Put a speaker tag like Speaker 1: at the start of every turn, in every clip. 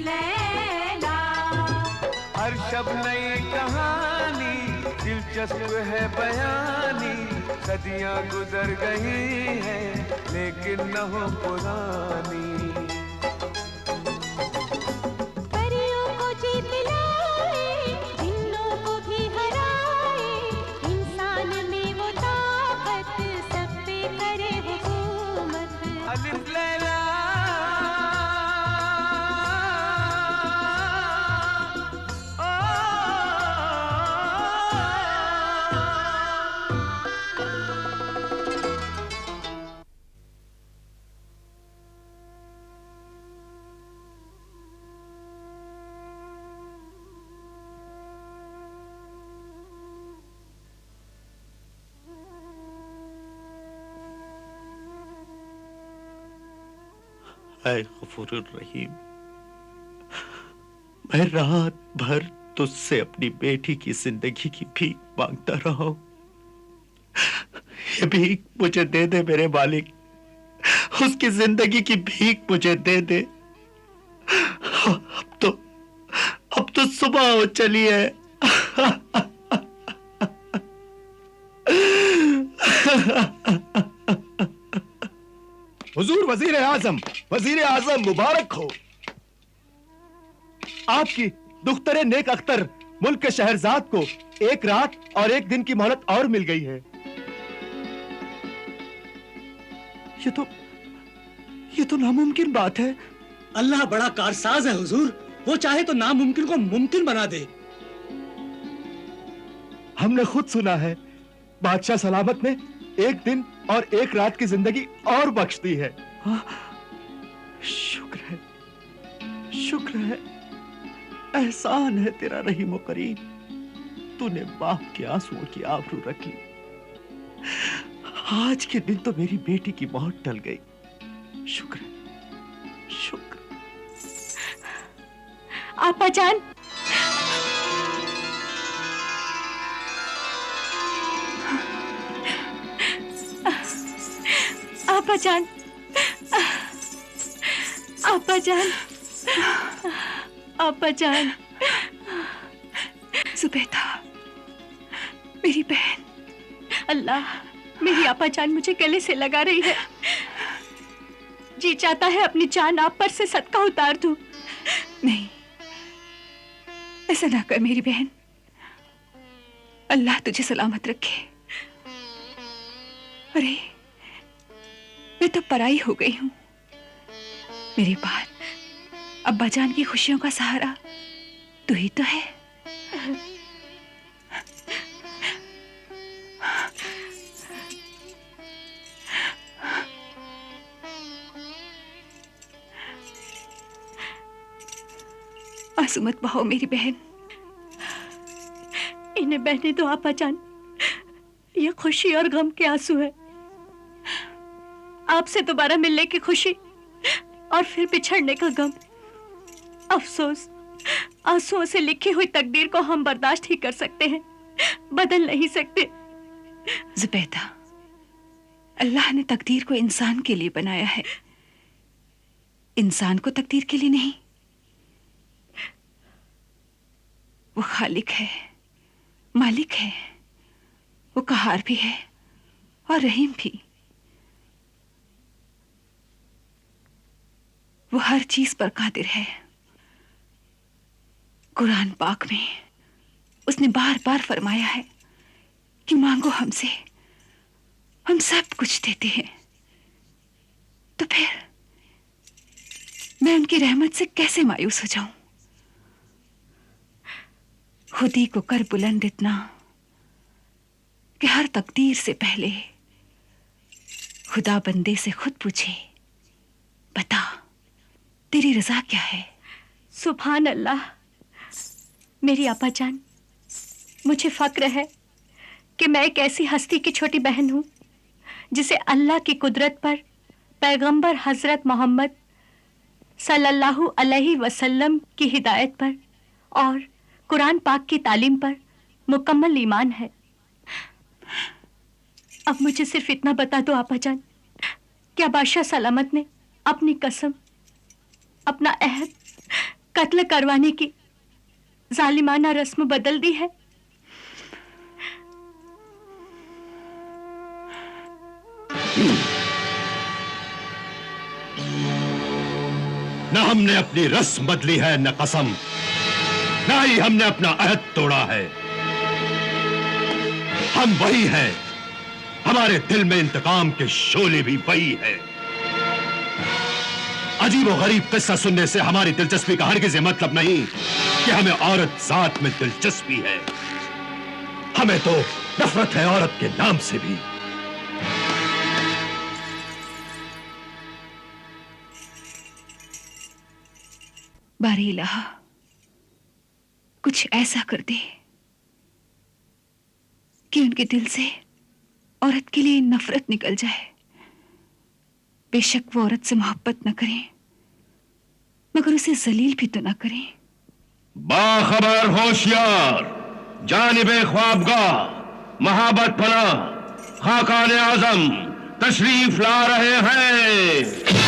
Speaker 1: लैला।
Speaker 2: हर शब नई कहानी दिलचस्प है बयानी, सदियां गुजर गई हैं लेकिन न हो पुरानी।
Speaker 1: परियों को जीत लाए, जिन्नों को भी हराए, इंसान में वो ताकत सब पे करे हुकूमत।
Speaker 2: अलिफ लैला
Speaker 3: ऐ गफूरुर रहीम, मैं रात भर तुझसे अपनी बेटी की जिंदगी की भीख मांगता रहा हूं। ये भीख मुझे दे दे मेरे मालिक, उसकी जिंदगी की भीख मुझे दे दे। अब तो सुबह हो चली है।
Speaker 4: हुजूर वजीर आजम मुबारक हो। आपकी दुख्तरे नेक अख्तर मुल्क के शहरजाद को एक रात और एक दिन की मोहलत और मिल गई है।
Speaker 3: ये तो नामुमकिन बात है।
Speaker 5: अल्लाह बड़ा कारसाज है हुजूर, वो चाहे तो नामुमकिन को मुमकिन बना दे।
Speaker 4: हमने खुद सुना है, बादशाह सलामत ने एक दिन और एक रात की जिंदगी और बख्श दी है।
Speaker 3: शुक्र है, एहसान है तेरा रहीम व करीम। तूने बाप के आंसुओं की आबरू रख ली। आज के दिन तो मेरी बेटी की मौत टल गई। शुक्र
Speaker 1: आपा जान, आपा जान, आपा जान, आपा जान।
Speaker 6: जुबैदा, मेरी बहन।
Speaker 1: अल्लाह, मेरी आपा जान मुझे गले से लगा रही है। जी चाहता है अपनी जान आप पर से सदका उतार दूं।
Speaker 6: नहीं, ऐसा ना कर मेरी बहन। अल्लाह तुझे सलामत रखे। अरे, मैं तो पराई हो गई हूं। मेरे बाद अब्बा जान की खुशियों का सहारा तू ही तो है। आंसू मत बहाओ मेरी बहन।
Speaker 1: इन्हें बहने दो आपा जान, ये खुशी और गम के आंसू है। आपसे दोबारा मिलने की खुशी और फिर बिछड़ने का गम। अफसोस, आंसुओं से लिखी हुई तकदीर को हम बर्दाश्त ही कर सकते हैं, बदल नहीं सकते।
Speaker 6: जुबैदा, अल्लाह ने तकदीर को इंसान के लिए बनाया है, इंसान को तकदीर के लिए नहीं। वो खालिक है, मालिक है, वो कहार भी है और रहीम भी। वो हर चीज पर कादिर है। कुरान पाक में उसने बार बार फरमाया है कि मांगो हमसे, हम सब कुछ देते हैं। तो फिर मैं उनकी रहमत से कैसे मायूस हो जाऊं? खुद ही को कर बुलंद इतना कि हर तकदीर से पहले खुदा बंदे से खुद पूछे, बता तेरी रजा क्या है?
Speaker 1: सुभान अल्लाह। मेरी आपा जान, मुझे फक्र है कि मैं एक ऐसी हस्ती की छोटी बहन हूं जिसे अल्लाह की कुदरत पर पैगंबर हजरत मोहम्मद सल्लल्लाहु अलैहि वसल्लम की हिदायत पर और कुरान पाक की तालीम पर मुकम्मल ईमान है। अब मुझे सिर्फ इतना बता दो आपा जान, क्या बादशाह सलामत ने अपनी कसम, अपना अहद कत्ल करवाने की जालिमाना रस्म बदल दी है।
Speaker 7: न हमने अपनी रस्म बदली है, न कसम, न ही हमने अपना अहद तोड़ा है। हम वही हैं, हमारे दिल में इंतकाम के शोले भी वही है। अजीब और गरीब किस्सा सुनने से हमारी दिलचस्पी का हरगिज़ ये मतलब नहीं कि हमें औरत जात में दिलचस्पी है। हमें तो नफरत है औरत के नाम से भी।
Speaker 6: बारी इलाहा, कुछ ऐसा कर दे कि उनके दिल से औरत के लिए नफरत निकल जाए। बेशक वो औरत से मोहब्बत न करें, मगर उसे जलील भी तो न करें।
Speaker 7: बाखबर होशियार, जानिबे ख्वाबगाह, महाबत फना, खाकान आजम तशरीफ ला रहे हैं।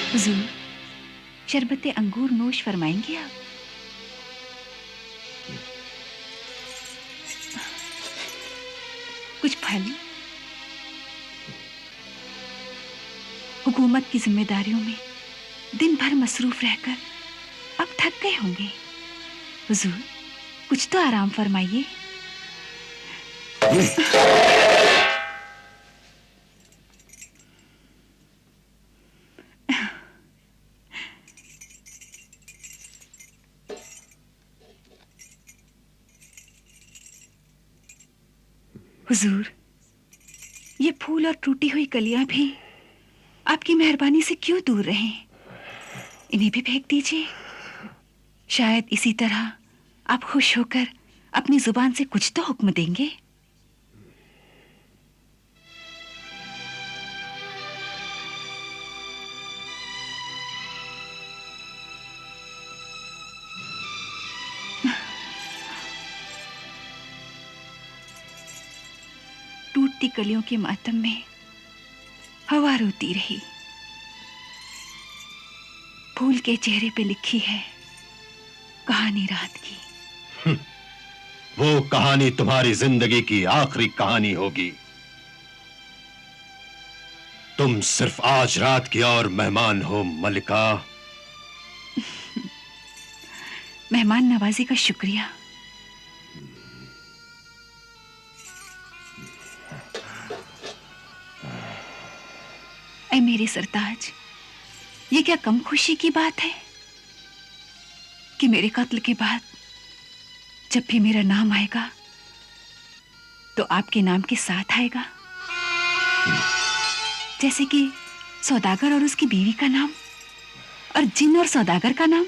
Speaker 6: हुजूर, शरबत अंगूर नोश फरमाएंगे आप? कुछ फल? हुकूमत की जिम्मेदारियों में दिन भर मसरूफ रहकर अब थक गए होंगे। हुजूर, कुछ तो आराम फरमाइए। हुजूर, ये फूल और टूटी हुई कलियां भी आपकी मेहरबानी से क्यों दूर रहें? इन्हें भी फेंक दीजिए। शायद इसी तरह आप खुश होकर अपनी जुबान से कुछ तो हुक्म देंगे। टूटती कलियों के मातम में हवा रोती रही। फूल के चेहरे पे लिखी है कहानी रात की।
Speaker 7: वो कहानी तुम्हारी जिंदगी की आखिरी कहानी होगी। तुम सिर्फ आज रात की और मेहमान हो मलिका।
Speaker 6: मेहमान नवाजी का शुक्रिया। ऐ मेरे सरताज, ये क्या कम खुशी की बात है कि मेरे कत्ल के बाद जब भी मेरा नाम आएगा तो आपके नाम के साथ आएगा, जैसे कि सौदागर और उसकी बीवी का नाम और जिन और सौदागर का नाम।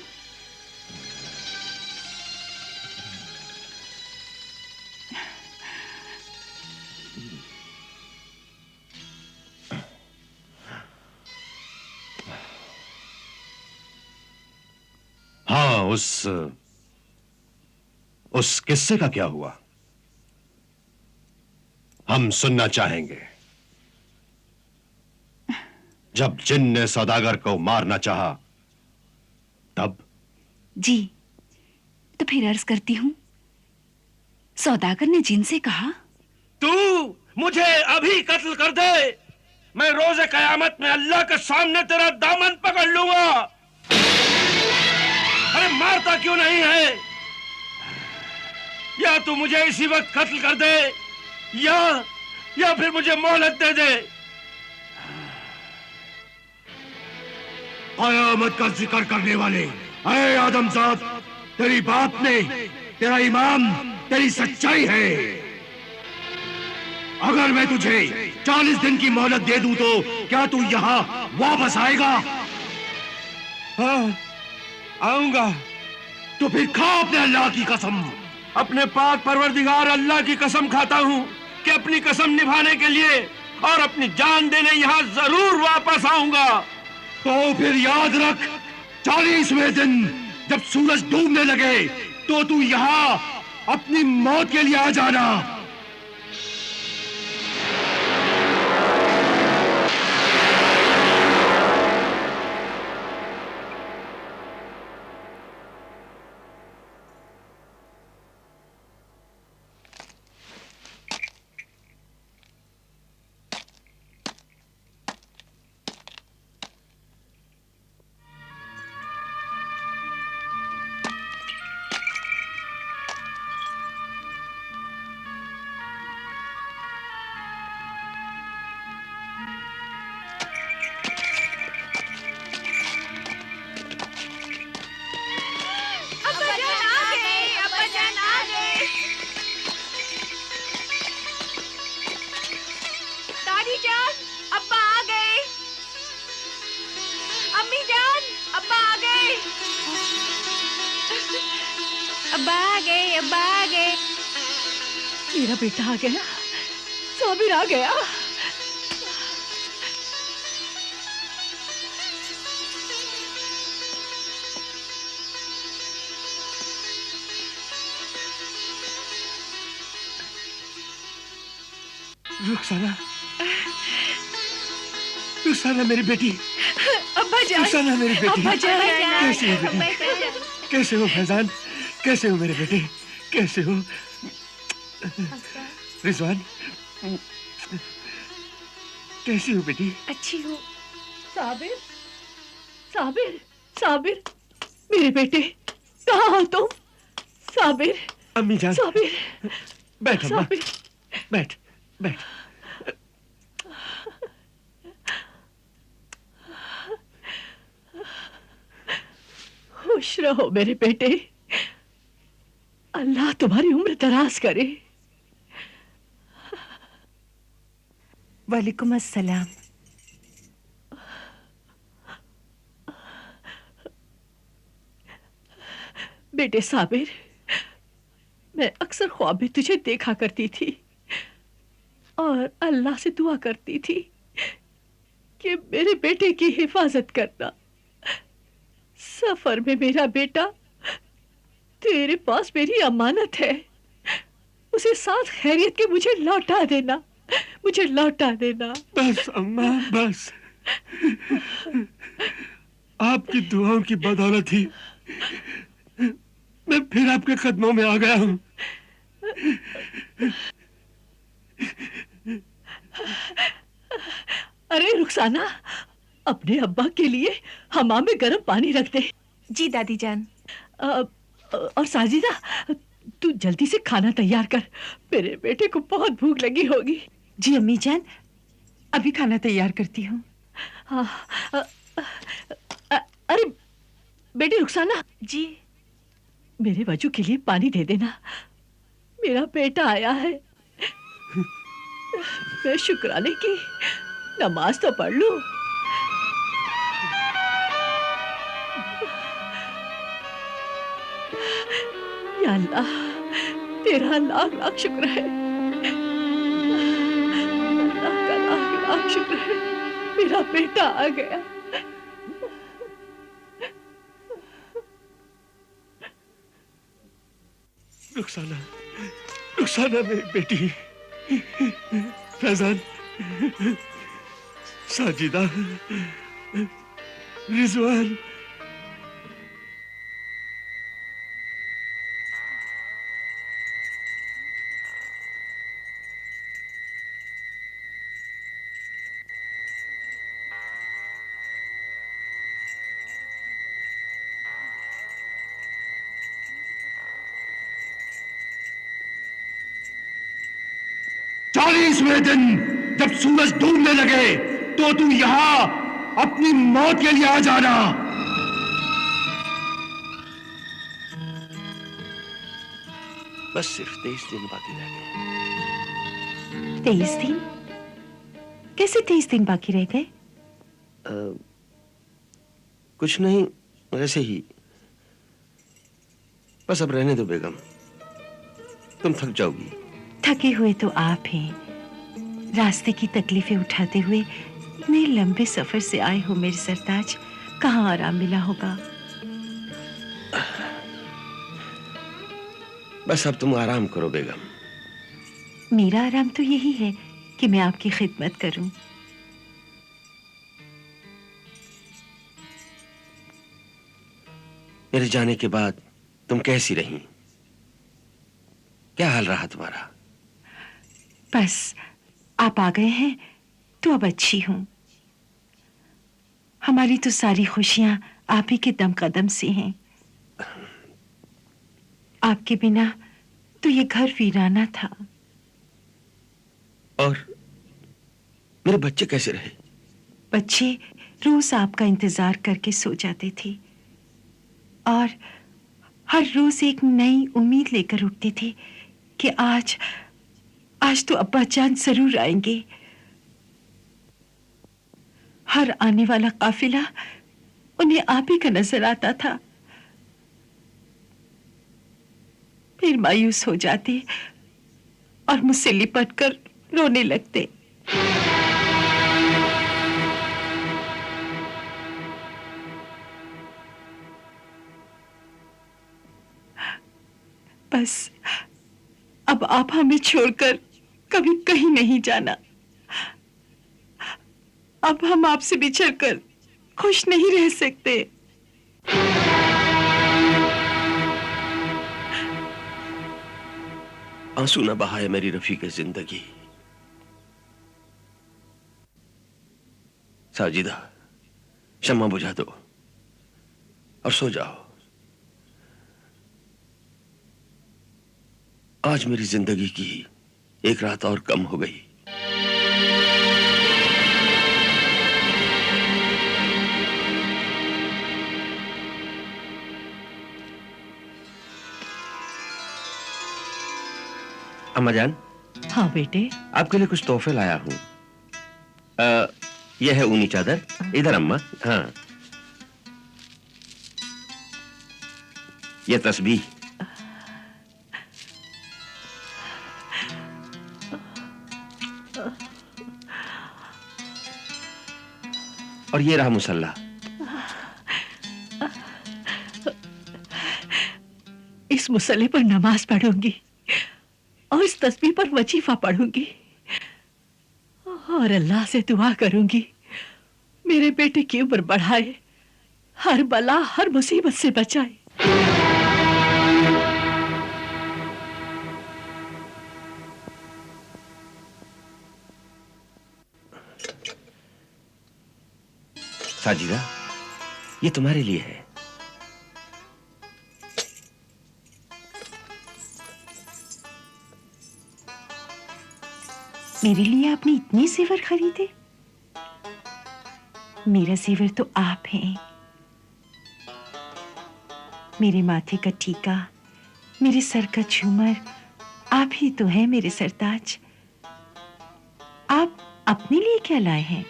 Speaker 7: हाँ, उस किस्से का क्या हुआ? हम सुनना चाहेंगे। जब जिन ने सौदागर को मारना चाहा तब?
Speaker 6: जी, तो फिर अर्ज करती हूं, सौदागर ने जिन से कहा,
Speaker 7: तू मुझे अभी कत्ल कर दे
Speaker 8: मैं रोज़े कयामत में अल्लाह के सामने तेरा दामन पकड़ लूंगा। अरे मारता क्यों नहीं है? या तू मुझे इसी वक्त कत्ल कर दे या फिर मुझे मोहलत दे दे।
Speaker 7: कयामत का जिक्र करने वाले, अरे आदमजाद, तेरी बात ने, तेरा ईमान, तेरी सच्चाई है। अगर मैं तुझे 40 दिन की मोहलत दे दूं तो क्या तू यहाँ वापस आएगा?
Speaker 8: हाँ, आऊंगा।
Speaker 7: तो फिर खा अपने अल्लाह की कसम।
Speaker 8: अपने पाक परवरदिगार अल्लाह की कसम खाता हूँ कि अपनी कसम निभाने के लिए और अपनी जान देने यहाँ जरूर वापस आऊंगा।
Speaker 7: तो फिर याद रख, 40वें दिन जब सूरज डूबने लगे तो तू यहाँ अपनी मौत के लिए आ जाना।
Speaker 1: मेरा बेटा आ गया, साबिर आ गया।
Speaker 4: रुखसाना, रुखसाना मेरी बेटी।
Speaker 1: अब्बा जान,
Speaker 4: रुखसाना मेरी बेटी।
Speaker 1: अब्बा जान,
Speaker 4: कैसे हो बेटी? कैसे हो फैजान? कैसे हो मेरे बेटे? कैसे हो रिजवान? कैसी हो बेटी?
Speaker 1: अच्छी हो। साबिर, साबिर, साबिर, मेरे बेटे, कहाँ हो तुम? साबिर,
Speaker 4: अम्मी जान,
Speaker 1: साबिर,
Speaker 4: बैठ अम्मा,
Speaker 1: साबिर।
Speaker 4: बैठ बैठ।
Speaker 1: खुश रहो मेरे बेटे, अल्लाह तुम्हारी उम्र दराज करे।
Speaker 6: वालेकुम अस्सलाम।
Speaker 1: बेटे साबिर, मैं अक्सर ख्वाब में तुझे देखा करती थी और अल्लाह से दुआ करती थी कि मेरे बेटे की हिफाजत करना। सफर में मेरा बेटा तेरे पास मेरी अमानत है, उसे साथ खैरियत के मुझे लौटा देना, मुझे लौटा देना।
Speaker 4: बस अम्मा बस, आपकी दुआओं की बदौलत ही मैं फिर आपके कदमों में आ गया हूँ।
Speaker 1: अरे रुखसाना, अपने अब्बा के लिए हमाम में गर्म पानी रख दे।
Speaker 6: जी दादी जान।
Speaker 1: और साजिदा, तू जल्दी से खाना तैयार कर, मेरे बेटे को बहुत भूख लगी होगी।
Speaker 6: जी अम्मी जान, अभी खाना तैयार करती हूँ।
Speaker 1: अरे बेटी रुखसाना
Speaker 6: जी,
Speaker 1: मेरे वजू के लिए पानी दे देना, मेरा बेटा आया है। मैं शुक्राने की नमाज तो पढ़ लूं। या अल्लाह, तेरा लाख लाख शुक्र है, अल्लाह का लाख लाख शुक्र है, मेरा बेटा आ गया।
Speaker 4: रुखसाना, रुखसाना मेरी बेटी। फैजान, साजिदा, रिजवान।
Speaker 7: 40वें दिन जब सूरज डूबने लगे तो तू यहां अपनी मौत के लिए आ जाना।
Speaker 8: बस सिर्फ 23 दिन बाकी रह गए।
Speaker 9: 23 दिन? कैसे 23 दिन बाकी रह गए?
Speaker 8: कुछ नहीं, वैसे ही। बस अब रहने दो बेगम, तुम थक जाओगी।
Speaker 9: थके हुए तो आप हैं। रास्ते की तकलीफें उठाते हुए इतने लंबे सफर से आए हो मेरे सरताज, कहाँ आराम मिला होगा।
Speaker 8: बस अब तुम आराम करो बेगम।
Speaker 9: मेरा आराम तो यही है कि मैं आपकी खिदमत करूं।
Speaker 8: मेरे जाने के बाद तुम कैसी रही? क्या हाल रहा तुम्हारा?
Speaker 9: बस आप आ गए हैं तो अब अच्छी हूं। हमारी तो सारी खुशियां आप ही के दम कदम से हैं। आपके बिना तो ये घर वीराना था।
Speaker 8: और मेरे बच्चे कैसे रहे?
Speaker 9: बच्चे रोज आपका इंतजार करके सो जाते थे और हर रोज एक नई उम्मीद लेकर उठते थे कि आज तो अब्बा जान जरूर आएंगे। हर आने वाला काफिला उन्हें आप ही का नजर आता था। फिर मायूस हो जाते और मुझसे लिपट कर रोने लगते। बस अब आप हमें छोड़कर कभी कहीं नहीं जाना। अब हम आपसे बिछड़कर खुश नहीं रह सकते।
Speaker 8: आंसू न बहाए मेरी रफीक जिंदगी। साजिदा, शम्मा बुझा दो और सो जाओ। आज मेरी जिंदगी की एक रात और कम हो गई। अम्मा जान।
Speaker 9: हाँ बेटे।
Speaker 8: आपके लिए कुछ तोहफे लाया हूं। यह है ऊनी चादर। इधर अम्मा। हाँ, यह तस्बीह। और ये रहा मुसल्ला।
Speaker 1: इस मुसल्ले पर नमाज पढ़ूंगी और इस तस्बीह पर वजीफा पढ़ूंगी और अल्लाह से दुआ करूंगी मेरे बेटे की उम्र बढ़ाए, हर बला हर मुसीबत से बचाए।
Speaker 8: साजिदा, ये तुम्हारे लिए है।
Speaker 9: मेरे लिए आपने इतने जेवर खरीदे? मेरा जेवर तो आप हैं। मेरे माथे का टीका, मेरे सर का झूमर, आप ही तो हैं मेरे सरताज। आप अपने लिए क्या लाए हैं?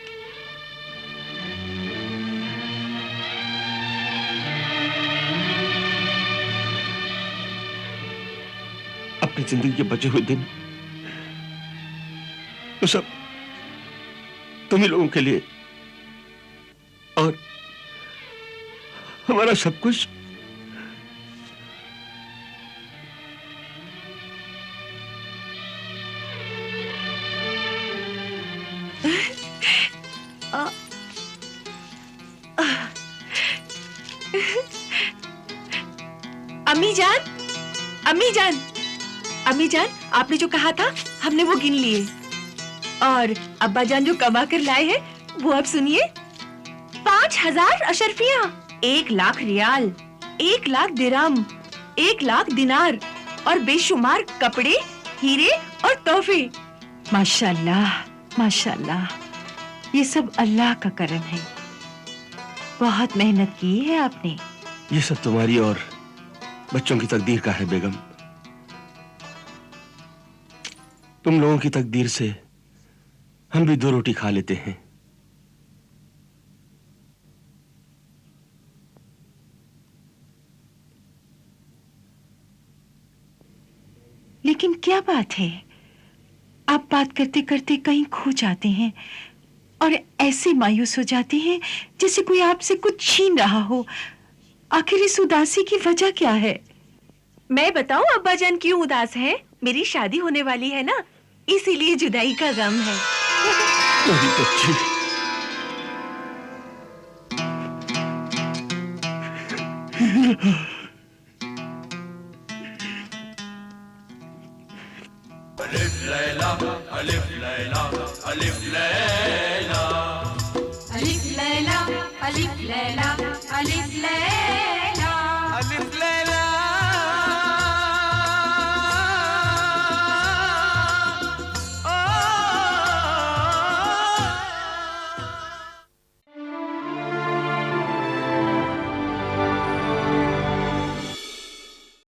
Speaker 8: अपनी जिंदगी के बचे हुए दिन तो सब तुम ही लोगों के लिए, और हमारा सब कुछ
Speaker 6: अम्मी जान, अम्मी जान, अम्मी जान, आपने जो कहा था हमने वो गिन लिए। और अब्बा जान जो कमा कर लाए हैं वो अब सुनिए। 5000 अशरफियां, 1 लाख रियाल, 1 लाख दिरहम, 1 लाख दिनार और बेशुमार कपड़े, हीरे और तोहफे।
Speaker 9: माशाल्लाह, माशाल्लाह, ये सब अल्लाह का करम है। बहुत मेहनत की है आपने।
Speaker 8: ये सब तुम्हारी और बच्चों की तकदीर का है बेगम। तुम लोगों की तकदीर से हम भी 2 रोटी खा लेते हैं।
Speaker 9: लेकिन क्या बात है, आप बात करते करते कहीं खो जाते हैं और ऐसे मायूस हो जाते हैं जैसे कोई आपसे कुछ छीन रहा हो। आखिर इस उदासी की वजह क्या है?
Speaker 10: मैं बताऊं अब्बाजान क्यों उदास हैं? मेरी शादी होने वाली है ना, इसीलिए जुदाई का गम है।
Speaker 8: मेरी बच्ची,
Speaker 2: अलिफ लैला अलिफ लैला अलिफ लैला
Speaker 11: अलिफ लैला अलिफ लैला अलिफ लैला